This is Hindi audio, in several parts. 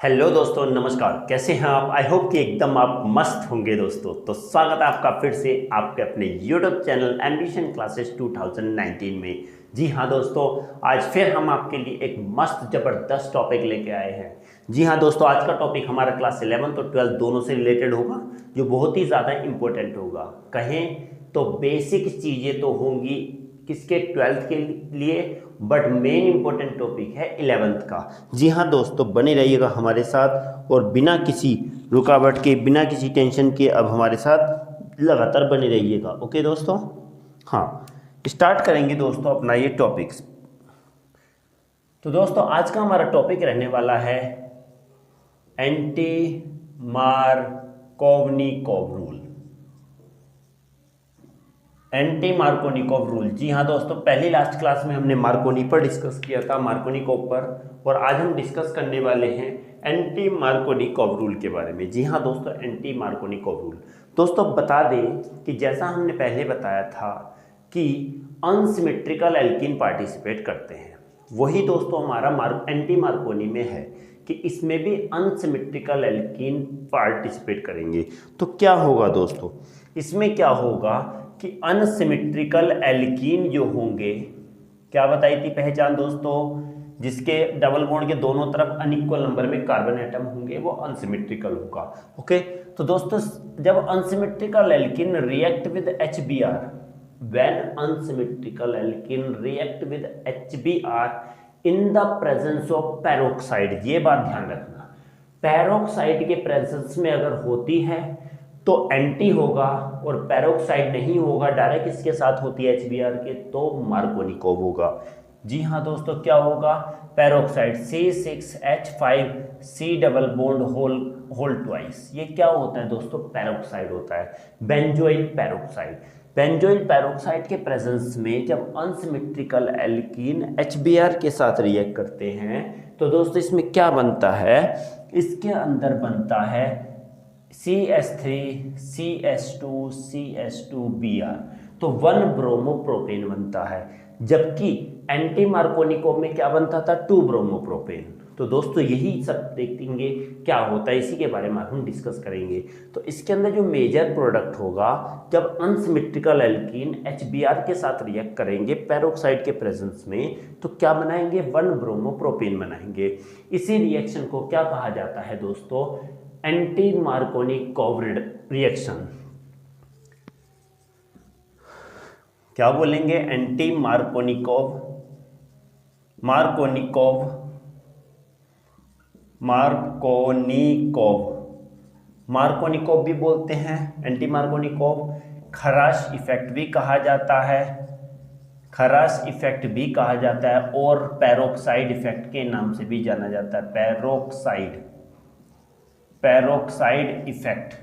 हेलो दोस्तों, नमस्कार। कैसे हैं आप? आई होप कि एकदम आप मस्त होंगे दोस्तों। तो स्वागत है आपका फिर से आपके अपने यूट्यूब चैनल एम्बिशन क्लासेस 2019 में। जी हाँ दोस्तों, आज फिर हम आपके लिए एक मस्त ज़बरदस्त टॉपिक लेके आए हैं। जी हाँ दोस्तों, आज का टॉपिक हमारा क्लास 11th और 12th दोनों से रिलेटेड होगा, जो बहुत ही ज़्यादा इम्पोर्टेंट होगा। कहें तो बेसिक चीज़ें तो होंगी किसके 12th के लिए, बट मेन इंपॉर्टेंट टॉपिक है 11th का। जी हाँ दोस्तों, बने रहिएगा हमारे साथ और बिना किसी रुकावट के, बिना किसी टेंशन के अब हमारे साथ लगातार बने रहिएगा। ओके दोस्तों, हाँ स्टार्ट करेंगे दोस्तों अपना ये टॉपिक्स। तो दोस्तों आज का हमारा टॉपिक रहने वाला है anti Markovnikov rule. Anti Markovnikov rule. जी हाँ दोस्तों, पहली लास्ट क्लास में हमने मार्कोनी पर डिस्कस किया था, मार्कोनिकोव पर, और आज हम डिस्कस करने वाले हैं एंटी मार्कोनिकोव रूल के बारे में। जी हाँ दोस्तों, एंटी मार्कोनिकोव रूल। दोस्तों बता दें कि जैसा हमने पहले बताया था कि अनसिमेट्रिकल एल्कीन पार्टिसिपेट करते हैं, वही दोस्तों हमारा एंटी मार्कोनी में है कि इसमें भी अनसिमेट्रिकल एल्कीन पार्टिसिपेट करेंगे। तो क्या होगा दोस्तों, इसमें क्या होगा कि अनसिमेट्रिकल एल्कीन जो होंगे, क्या बताई थी पहचान दोस्तों, जिसके डबल बॉन्ड के दोनों तरफ अनइक्वल नंबर में कार्बन एटम होंगे, वो अनसिमेट्रिकल होगा। ओके, तो दोस्तों जब unsymmetrical alkene react with HBr, when unsymmetrical alkene react with HBr in the presence of peroxide, ये बात ध्यान रखना, पेरोक्साइड के प्रेजेंस में अगर होती है तो एंटी होगा, और पेरोक्साइड नहीं होगा, डायरेक्ट इसके साथ होती है HBr के, तो मार्कोनिकोव होगा। जी हाँ दोस्तों, क्या होगा, peroxide C6H5C double bond whole twice, ये क्या होता है दोस्तों, पेरोक्साइड होता है, बेंजोइल पेरोक्साइड। बेंजोइल पेरोक्साइड के प्रेजेंस में जब अनसिमेट्रिकल एल्कीन HBr के साथ रिएक्ट करते हैं तो दोस्तों इसमें क्या बनता है, इसके अंदर बनता है CH3 CH2 CH2Br, तो 1 ब्रोमोप्रोपेन बनता है। जबकि एंटी मार्कोनिकोव में क्या बनता था, 2 ब्रोमोप्रोपेन। तो दोस्तों यही सब देखेंगे क्या होता है, इसी के बारे में हम डिस्कस करेंगे। तो इसके अंदर जो मेजर प्रोडक्ट होगा, जब अनसिमेट्रिकल एल्कीन HBr के साथ रिएक्ट करेंगे पेरोक्साइड के प्रेजेंस में, तो क्या बनाएंगे, 1 ब्रोमोप्रोपेन बनाएंगे। इसी रिएक्शन को क्या कहा जाता है दोस्तों, एंटी मार्कोनिकोव रिएक्शन। क्या बोलेंगे, एंटी मार्कोनिकोव, मार्कोनिकोव मार्कोनिकोव भी बोलते हैं, एंटी मार्कोनिकोव। खराश इफेक्ट भी कहा जाता है, खराश इफेक्ट भी कहा जाता है, और पेरोक्साइड इफेक्ट के नाम से भी जाना जाता है, पेरोक्साइड इफेक्ट।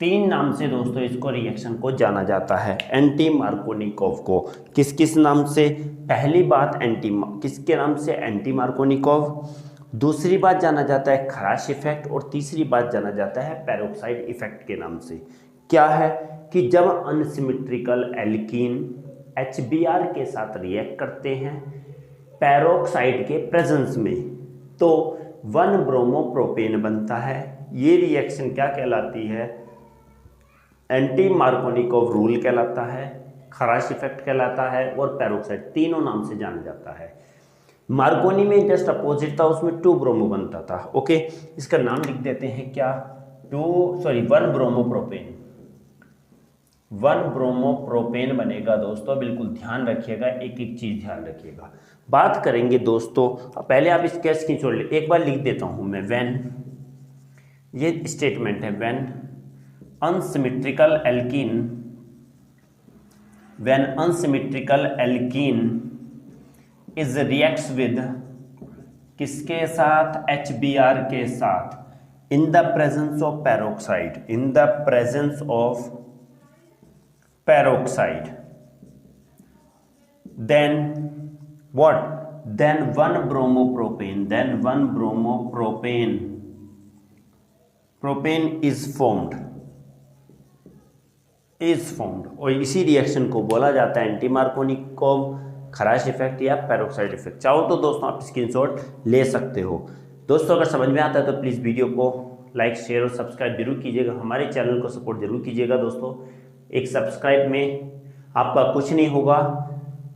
3 नाम से दोस्तों इसको रिएक्शन को जाना जाता है, एंटी मार्कोनिकोव को। किस किस नाम से, पहली बात किसके नाम से, एंटी मार्कोनिकोव। दूसरी बात जाना जाता है खराश इफेक्ट, और तीसरी बात जाना जाता है पेरोक्साइड इफेक्ट के नाम से। क्या है कि जब अनसिमेट्रिकल एल्कीन HBr के साथ रिएक्ट करते हैं पेरोक्साइड के प्रेजेंस में, तो 1 ब्रोमोप्रोपेन बनता है। ये रिएक्शन क्या कहलाती है, एंटी मार्कोनिकोव रूल कहलाता है, खराश इफेक्ट कहलाता है, और पेरोक्साइड, तीनों नाम से जाना जाता है। मार्कोनी में जस्ट अपोजिट था, उसमें 2 ब्रोमो बनता था। ओके, इसका नाम लिख देते हैं क्या, 1 ब्रोमोप्रोपेन, 1 ब्रोमोप्रोपेन बनेगा दोस्तों। बिल्कुल ध्यान रखिएगा, एक एक चीज ध्यान रखिएगा। बात करेंगे दोस्तों, पहले आप इसके स्क्रीनशॉट ले, एक बार लिख देता हूं मैं, व्हेन, ये स्टेटमेंट है, when unsymmetrical alkene is reacts with, किसके साथ, HBr के साथ, in the presence of peroxide, in the presence of peroxide, then what, then 1 bromopropane, propane is formed, और इसी रिएक्शन को बोला जाता है एंटी मार्कोनिकोव खराश इफेक्ट या पेरोक्साइड इफेक्ट। चाहो तो दोस्तों आप स्क्रीनशॉट ले सकते हो। दोस्तों अगर समझ में आता है तो प्लीज़ वीडियो को लाइक शेयर और सब्सक्राइब जरूर कीजिएगा, हमारे चैनल को सपोर्ट जरूर कीजिएगा। दोस्तों एक सब्सक्राइब में आपका कुछ नहीं होगा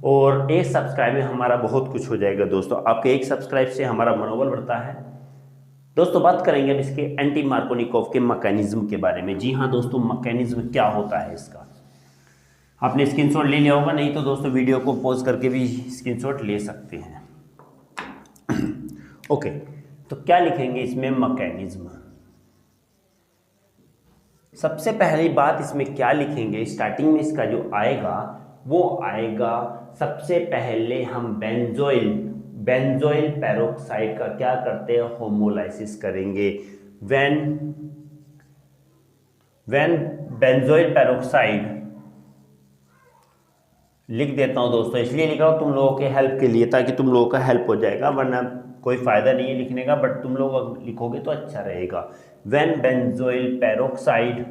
और एक सब्सक्राइब में हमारा बहुत कुछ हो जाएगा। दोस्तों आपके एक सब्सक्राइब से हमारा मनोबल बढ़ता है। दोस्तों बात करेंगे अब इसके एंटी मार्कोनिकोव के मैकेनिज्म के बारे में। जी हाँ दोस्तों, मैकेनिज्म क्या होता है इसका, आपने स्क्रीनशॉट ले लिया होगा, नहीं तो दोस्तों वीडियो को पॉज करके भी स्क्रीनशॉट ले सकते हैं। ओके, तो क्या लिखेंगे इसमें, मैकेनिज्म। सबसे पहली बात इसमें क्या लिखेंगे, स्टार्टिंग में इसका जो आएगा वो आएगा, सबसे पहले हम बेंजोइल पेरोक्साइड का क्या करते हैं, होमोलाइसिस करेंगे। व्हेन बेंजोइल पेरोक्साइड लिख देता हूं दोस्तों, इसलिए लिख रहा हूं तुम लोगों के हेल्प के लिए, ताकि तुम लोगों का हेल्प हो जाएगा, वरना कोई फायदा नहीं है लिखने का, बट तुम लोग लिखोगे तो अच्छा रहेगा। When benzoyl peroxide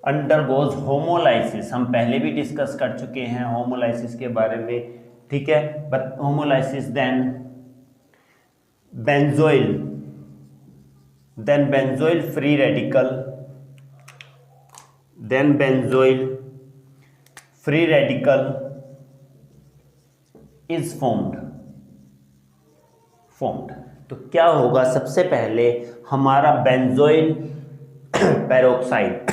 undergoes homolysis, हम पहले भी डिस्कस कर चुके हैं होमोलाइसिस के बारे में, ठीक है। But homolysis then benzoyl free radical is formed. तो क्या होगा, सबसे पहले हमारा बेंजोइल पेरोक्साइड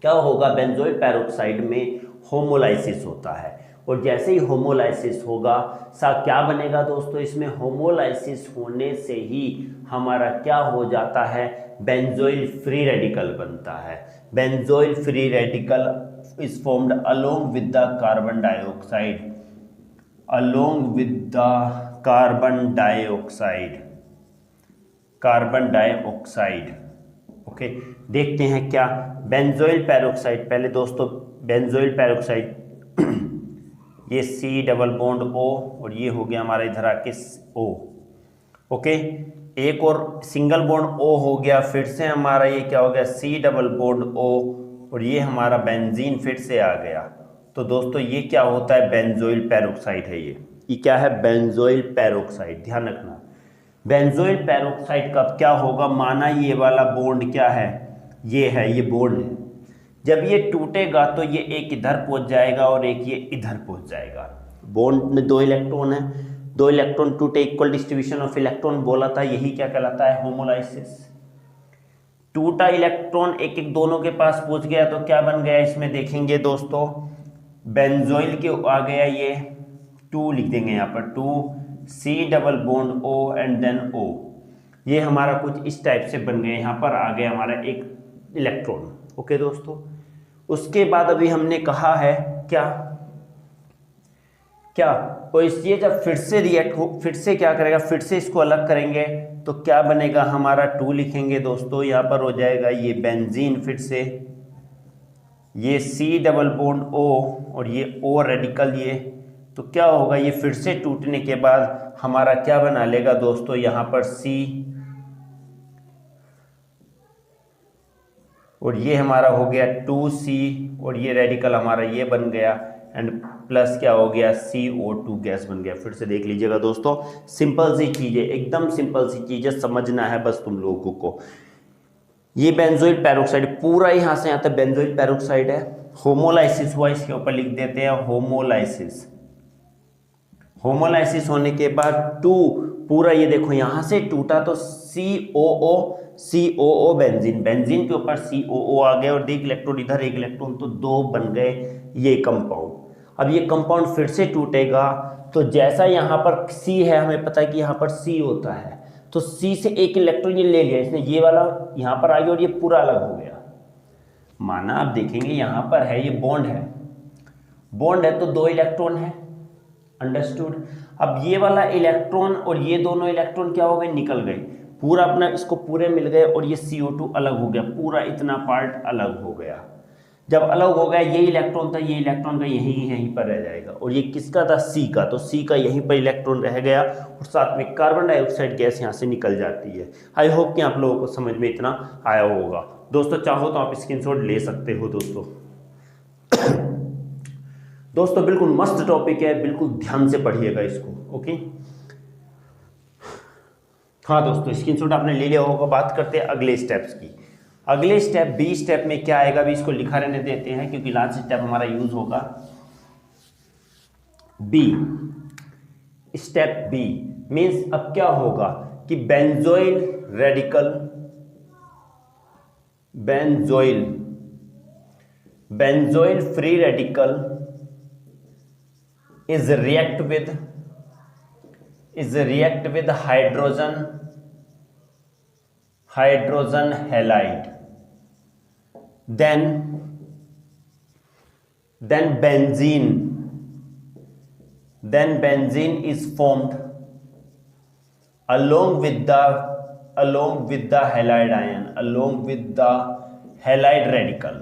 क्या होगा, बेंजोइल पेरोक्साइड में होमोलाइसिस होता है, और जैसे ही होमोलाइसिस होगा क्या बनेगा दोस्तों, इसमें होमोलाइसिस होने से ही हमारा क्या हो जाता है, बेंजोइल फ्री रेडिकल बनता है। Benzoyl free radical is formed along with the carbon dioxide. Okay, देखते हैं क्या बेंजोइल पेरोक्साइड, पहले दोस्तों बेंजोइल पेरोक्साइड ये C डबल बॉन्ड O और ये हो गया हमारा इधर आके O। ओके, एक और सिंगल बॉन्ड O हो गया, फिर से हमारा ये क्या हो गया, C डबल बॉन्ड O, और ये हमारा बेंजीन फिर से आ गया। तो दोस्तों ये क्या होता है, बेंजोइल पेरोक्साइड है ये क्या है, बेंजोइल पेरोक्साइड। ध्यान रखना, बेंजोइल पेरोक्साइड का क्या होगा, माना ये वाला बॉन्ड क्या है, ये बॉन्ड है, जब ये टूटेगा तो ये एक इधर पहुंच जाएगा और एक ये इधर पहुंच जाएगा। बॉन्ड में 2 इलेक्ट्रॉन है, 2 इलेक्ट्रॉन टूटे, इक्वल डिस्ट्रीब्यूशन ऑफ इलेक्ट्रॉन बोला था, यही क्या कहलाता है, होमोलाइसिस। टूटा इलेक्ट्रॉन एक एक दोनों के पास पहुंच गया तो क्या बन गया, इसमें देखेंगे दोस्तों बेंजोइल के आ गया ये 2, लिख देंगे यहाँ पर 2C double bond O and then O, ये हमारा कुछ इस टाइप से बन गया, यहाँ पर आ गया हमारा एक इलेक्ट्रॉन। ओके दोस्तों, उसके बाद अभी हमने कहा है क्या तो ये जब फिर से रिएक्ट हो, फिर से क्या करेगा, फिर से इसको अलग करेंगे तो क्या बनेगा, हमारा 2 लिखेंगे दोस्तों, यहाँ पर हो जाएगा ये बेंजीन, फिर से ये C डबल बॉन्ड O और ये O रेडिकल, ये तो क्या होगा, ये फिर से टूटने के बाद हमारा क्या बना लेगा दोस्तों, यहाँ पर C और ये हमारा हो गया 2C और ये रेडिकल हमारा ये बन गया, एंड प्लस क्या हो गया, CO2 गैस बन गया। फिर से देख लीजिएगा दोस्तों, सिंपल सी चीजें, एकदम सिंपल सी चीजें समझना है बस तुम लोगों को। ये बेंजोइल पेरोक्साइड पूरा यहाँ से यहाँ तक बेंजोइल पेरोक्साइड है, होमोलाइसिस हुआ, इसके ऊपर लिख देते हैं होमोलाइसिस होने के बाद 2 पूरा ये देखो यहाँ से टूटा तो COO बेंजीन के ऊपर COO आ गया, और 1 इलेक्ट्रॉन इधर 1 इलेक्ट्रॉन, तो 2 बन गए ये कंपाउंड। अब ये कंपाउंड फिर से टूटेगा तो जैसा यहाँ पर C है, हमें पता है कि यहाँ पर C होता है, तो C से 1 इलेक्ट्रॉन ये ले लिया इसने, ये वाला यहाँ पर आ गया और ये पूरा अलग हो गया। माना आप देखेंगे यहाँ पर है, ये बॉन्ड है तो 2 इलेक्ट्रॉन है, अंडरस्टूड। अब ये वाला इलेक्ट्रॉन और ये दोनों इलेक्ट्रॉन क्या हो गए, निकल गए, पूरा अपना इसको पूरे मिल गए, और ये CO2 अलग हो गया, पूरा इतना पार्ट अलग हो गया। जब अलग हो गया, ये इलेक्ट्रॉन था, ये इलेक्ट्रॉन का यहीं पर रह जाएगा, और ये किसका था, C का, तो C का यहीं पर इलेक्ट्रॉन रह गया, और साथ में कार्बन डाइऑक्साइड गैस यहाँ से निकल जाती है। आई होप कि आप लोगों को समझ में इतना आया होगा। दोस्तों चाहो तो आप स्क्रीनशॉट ले सकते हो दोस्तों। दोस्तों बिल्कुल मस्त टॉपिक है, बिल्कुल ध्यान से पढ़िएगा इसको। ओके, हाँ दोस्तों स्क्रीनशॉट आपने ले लिया होगा। बात करते हैं अगले स्टेप्स की। अगले स्टेप बी स्टेप में क्या आएगा, अभी इसको लिखा रहने देते हैं क्योंकि लास्ट स्टेप हमारा यूज होगा। बी स्टेप बी मीन्स अब क्या होगा कि benzoyl radical, benzoyl free radical is react with hydrogen halide, then benzene is formed along with the halide ion, along with the halide radical।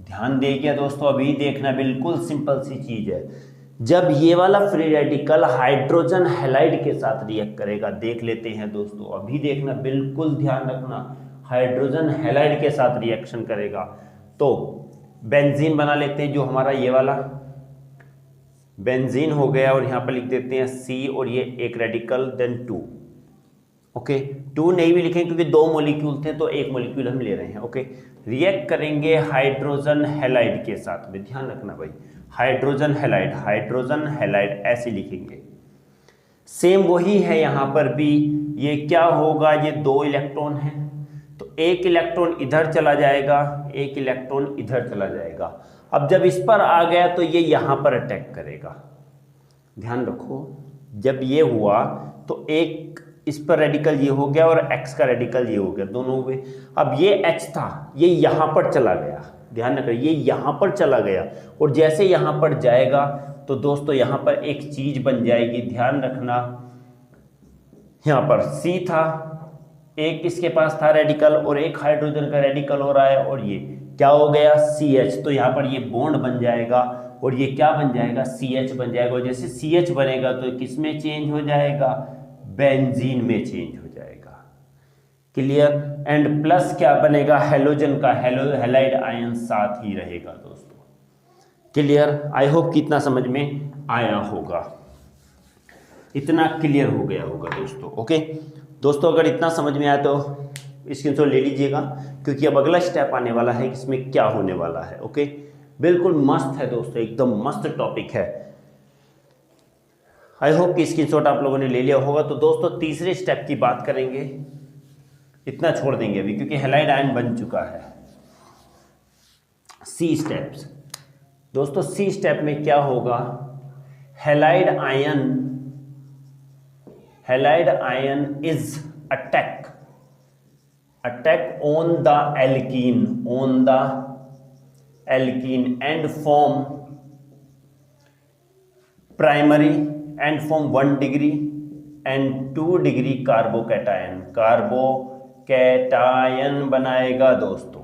ध्यान देखिए दोस्तों, अभी देखना बिल्कुल सिंपल सी चीज है। जब ये वाला फ्री रेडिकल हाइड्रोजन हैलाइड के साथ रिएक्ट करेगा, देख लेते हैं दोस्तों, अभी देखना बिल्कुल ध्यान रखना, हाइड्रोजन हैलाइड के साथ रिएक्शन करेगा तो बेंजीन बना लेते हैं। जो हमारा ये वाला बेंजीन हो गया और यहाँ पर लिख देते हैं C और ये एक रेडिकल देन 2। ओके, 2 नहीं भी लिखेंगे क्योंकि 2 मॉलिक्यूल थे तो एक मॉलिक्यूल हम ले रहे हैं। ओके, रिएक्ट करेंगे हाइड्रोजन हैलाइड के साथ में, ध्यान रखना भाई, हाइड्रोजन हैलाइड ऐसे लिखेंगे। सेम वही है यहाँ पर भी। ये क्या होगा, ये 2 इलेक्ट्रॉन है तो एक इलेक्ट्रॉन इधर चला जाएगा, एक इलेक्ट्रॉन इधर चला जाएगा। अब जब इस पर आ गया तो ये यहाँ पर अटैक करेगा। ध्यान रखो, जब ये हुआ तो एक इस पर रेडिकल ये हो गया और X का रेडिकल ये हो गया, दोनों हुए। अब ये H था, ये यहाँ पर चला गया, ध्यान रखिए, ये यहाँ पर चला गया और जैसे यहाँ पर जाएगा तो दोस्तों यहाँ पर एक चीज बन जाएगी। ध्यान रखना, यहाँ पर C था, एक इसके पास था रेडिकल और एक हाइड्रोजन का रेडिकल हो रहा है और ये क्या हो गया CH। तो यहाँ पर ये बॉन्ड बन जाएगा और ये क्या बन जाएगा CH बन जाएगा। और जैसे CH बनेगा तो किस में चेंज हो जाएगा, बेंजीन में चेंज हो जाएगा। क्लियर। एंड प्लस क्या बनेगा, हेलोजन का हैलाइड आयन साथ ही रहेगा दोस्तों। क्लियर। आई होप कि इतना समझ में आया होगा, इतना क्लियर हो गया होगा दोस्तों। ओके दोस्तों, अगर इतना समझ में आया तो स्क्रीनशॉट ले लीजिएगा क्योंकि अब अगला स्टेप आने वाला है, इसमें क्या होने वाला है। ओके, बिल्कुल मस्त है दोस्तों, एकदम मस्त टॉपिक है। आई होप कि स्क्रीनशॉट आप लोगों ने ले लिया होगा। तो दोस्तों तीसरे स्टेप की बात करेंगे, इतना छोड़ देंगे अभी क्योंकि हैलाइड आयन बन चुका है। सी स्टेप्स दोस्तों, सी स्टेप में क्या होगा, halide ion is attack on the alkene and form primary and form 1 degree and 2 degree carbocation बनाएगा दोस्तों।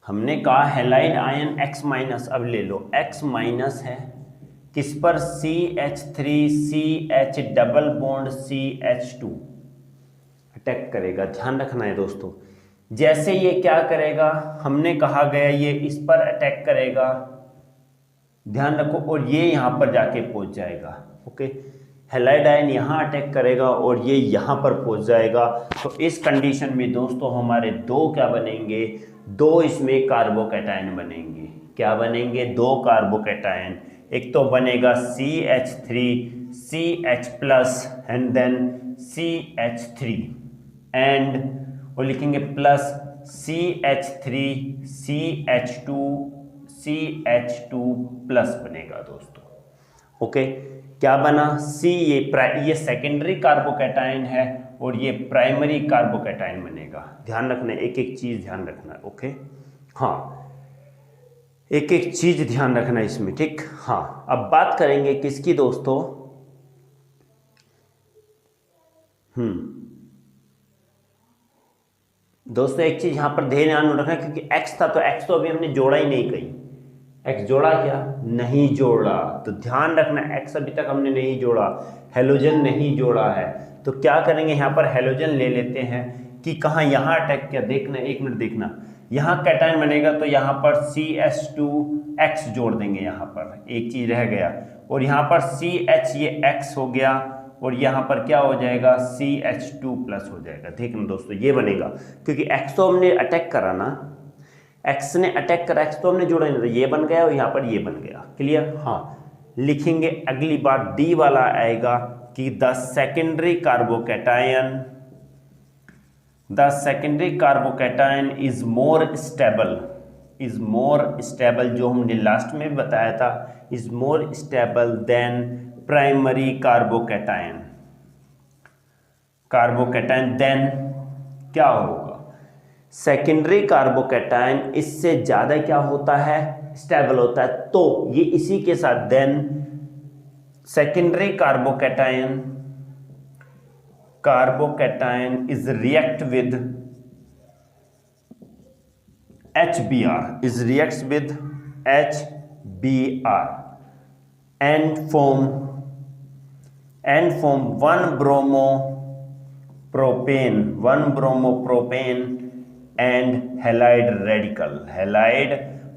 हमने कहा हैलाइड आयन X माइनस, अब ले लो X माइनस है किस पर, CH3CH double bond CH2 attack करेगा। ध्यान रखना है दोस्तों, जैसे ये क्या करेगा, हमने कहा गया ये इस पर अटैक करेगा, ध्यान रखो, और ये यहां पर जाके पहुंच जाएगा। ओके, हैलाइड आयन यहां अटैक करेगा और ये यहां पर पहुंच जाएगा। तो इस कंडीशन में दोस्तों हमारे 2 क्या बनेंगे, 2 इसमें कार्बोकैटायन बनेंगे। क्या बनेंगे, 2 कार्बोकैटायन। एक तो बनेगा CH3CH plus and then CH3 and वो लिखेंगे प्लस CH3CH2 प्लस बनेगा दोस्तों। ओके, क्या बना, ये सेकेंडरी कार्बोकैटायन है और ये प्राइमरी कार्बोकैटायन बनेगा। ध्यान रखना, एक एक चीज ध्यान रखना। ओके, हाँ, एक एक चीज ध्यान रखना इसमें, ठीक। हाँ, अब बात करेंगे किसकी दोस्तों, दोस्तों एक चीज यहां पर ध्यान रखना क्योंकि X था तो X तो अभी हमने जोड़ा ही नहीं, कहीं X जोड़ा क्या, नहीं जोड़ा। तो ध्यान रखना X अभी तक हमने नहीं जोड़ा, हेलोजन नहीं जोड़ा है। तो क्या करेंगे, यहाँ पर हेलोजन ले लेते हैं। कि कहाँ यहाँ अटैक किया, देखना एक मिनट देखना, यहाँ कैटायन बनेगा तो यहाँ पर CH2X जोड़ देंगे, यहाँ पर एक चीज रह गया, और यहाँ पर CH ये X हो गया, और यहाँ पर क्या हो जाएगा CH2 प्लस हो जाएगा। देखना दोस्तों ये बनेगा, क्योंकि X तो हमने अटैक करा ना, X ने अटैक करा, X तो हमने जोड़ा नहीं, तो ये बन गया और यहाँ पर ये बन गया। क्लियर? हाँ, लिखेंगे अगली बार D वाला आएगा कि the secondary carbocation is more stable, जो हमने लास्ट में भी बताया था, is more stable than primary carbocation then क्या होगा, सेकेंडरी कार्बोकैटायन इससे ज्यादा क्या होता है, स्टेबल होता है। तो ये इसी के साथ then secondary carbocation is react with HBr and form 1 bromopropane and halide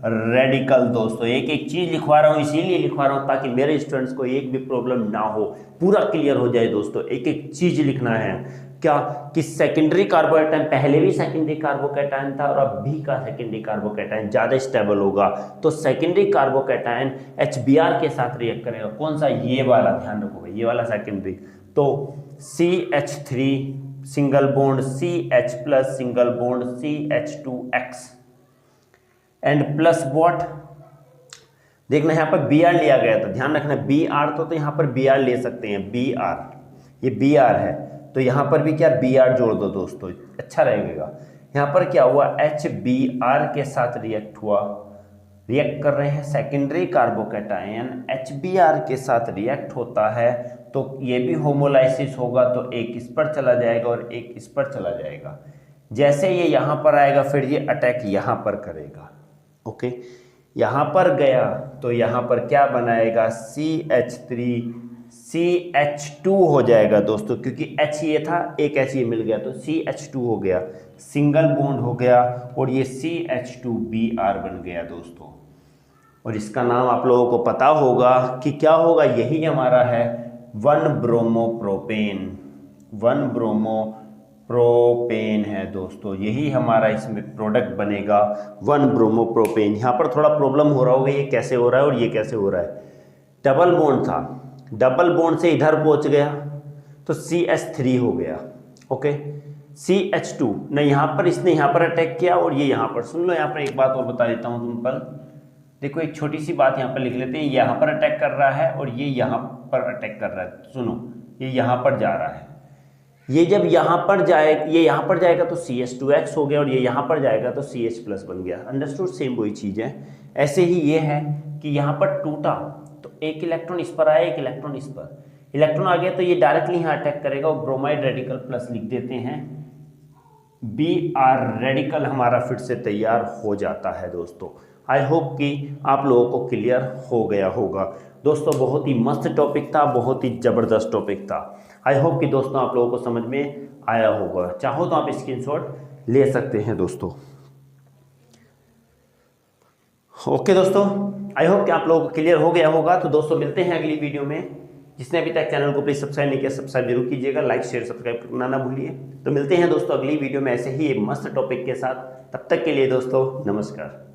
radical. दोस्तों एक एक चीज लिखवा रहा हूं, इसीलिए लिखवा रहा हूं ताकि मेरे स्टूडेंट्स को एक भी प्रॉब्लम ना हो, पूरा क्लियर हो जाए। दोस्तों एक एक चीज लिखना है, क्या कि सेकेंडरी कार्बोकैटायन पहले भी सेकेंडरी कार्बोकैटायन था और अब भी का सेकेंडरी कार्बोकैटायन ज्यादा स्टेबल होगा, तो सेकेंडरी कार्बोकैटायन HBr के साथ रिएक्ट करेगा। कौन सा? ये वाला, ध्यान रखोगे ये वाला सेकेंडरी। तो CH3 single bond CH plus single bond CH2X and plus what, देखना यहाँ पर Br लिया गया था, ध्यान रखना Br तो यहाँ पर Br ले सकते हैं, Br ये Br है, तो यहाँ पर भी क्या Br जोड़ दो दोस्तों, अच्छा रहेगा। यहाँ पर क्या हुआ, HBr के साथ रिएक्ट कर रहे हैं, सेकेंडरी कार्बोकैटायन HBr के साथ रिएक्ट होता है, तो ये भी होमोलाइसिस होगा, तो एक इस पर चला जाएगा और एक इस पर चला जाएगा। जैसे ये यहाँ पर आएगा फिर ये अटैक यहाँ पर करेगा, ओके। यहाँ पर गया तो यहाँ पर क्या बनाएगा, CH2 हो जाएगा दोस्तों, क्योंकि H ये था, एक H ये मिल गया तो CH2 हो गया, सिंगल बॉन्ड हो गया, और ये CH2Br बन गया दोस्तों। और इसका नाम आप लोगों को पता होगा कि क्या होगा, यही हमारा है 1 ब्रोमोप्रोपेन है दोस्तों, यही हमारा इसमें प्रोडक्ट बनेगा 1 ब्रोमोप्रोपेन। यहाँ पर थोड़ा प्रॉब्लम हो रहा होगा, ये कैसे हो रहा है और ये कैसे हो रहा है, डबल बॉन्ड था, डबल बॉन्ड से इधर पहुंच गया तो CH3 हो गया, ओके। CH2 ना, यहाँ पर इसने यहाँ पर अटैक किया और ये यहाँ पर, सुन लो यहाँ पर एक बात और बता देता हूँ तुम पर, देखो एक छोटी सी बात यहाँ पर लिख लेते हैं, यहाँ पर अटैक कर रहा है और ये यहाँ पर अटैक कर रहा है, सुनो ये यहाँ पर जा रहा है, ये जब यहाँ पर जाए, ये यहाँ पर जाएगा तो CH2X हो गया, और ये यहाँ पर जाएगा तो CH प्लस बन गया, अंडरस्टूड, सेम वही चीज़ है। ऐसे ही ये है कि यहाँ पर टूटा तो एक इलेक्ट्रॉन इस पर आया, एक इलेक्ट्रॉन इस पर, इलेक्ट्रॉन आ गया तो ये डायरेक्टली यहाँ अटैक करेगा, और ब्रोमाइड रेडिकल प्लस लिख देते हैं, Br रेडिकल हमारा फिर से तैयार हो जाता है दोस्तों। आई होप कि आप लोगों को क्लियर हो गया होगा दोस्तों, बहुत ही मस्त टॉपिक था, बहुत ही ज़बरदस्त टॉपिक था। आई होप कि दोस्तों आप लोगों को समझ में आया होगा, चाहो तो आप स्क्रीनशॉट ले सकते हैं दोस्तों। ओके दोस्तों, आई होप कि आप लोगों को क्लियर हो गया होगा। तो दोस्तों मिलते हैं अगली वीडियो में। जिसने अभी तक चैनल को प्लीज़ सब्सक्राइब नहीं किया, सब्सक्राइब जरूर कीजिएगा, लाइक शेयर सब्सक्राइब करना ना भूलिए। तो मिलते हैं दोस्तों अगली वीडियो में ऐसे ही एक मस्त टॉपिक के साथ, तब तक के लिए दोस्तों नमस्कार।